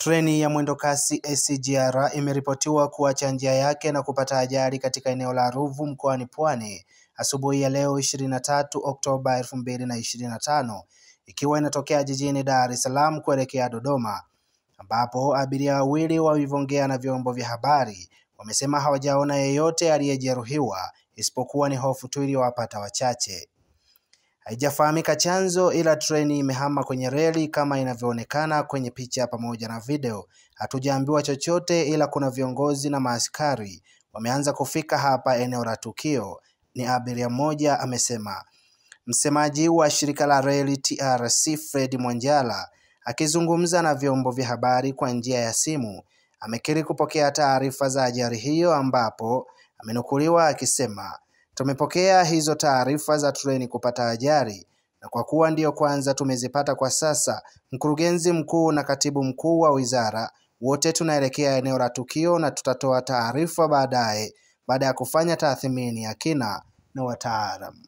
Treni ya mwendokasi SGR imeripotiwa kuacha njia yake na kupata ajali katika eneo la Ruvu mkoani Pwani asubuhi ya leo 23 Oktoba 2025 ikiwa inatokea jijini Dar es Salaam kuelekea Dodoma, ambapo abiria wawili walivyoongea na vyombo vya habari wamesema hawajaona yeyote aliyejeruhiwa isipokuwa ni hofu tu iliyowapata wachache. Haijafahamika chanzo, ila treni imehama kwenye reli kama inavyoonekana kwenye picha pamoja na video. Hatujaambiwa chochote, ila kuna viongozi na maaskari wameanza kufika hapa eneo la tukio, ni abiria mmoja amesema. Msemaji wa shirika la reli TRC Fred Mwanjala akizungumza na vyombo vya habari kwa njia ya simu amekiri kupokea taarifa za ajali hiyo, ambapo amenukuliwa akisema, "Tumepokea hizo taarifa za treni kupata ajali, na kwa kuwa ndiyo kwanza tumezipata kwa sasa, mkurugenzi mkuu na katibu mkuu wa wizara wote tunaelekea eneo la tukio na tutatoa taarifa baadaye baada ya kufanya tathmini ya kina na wataalamu."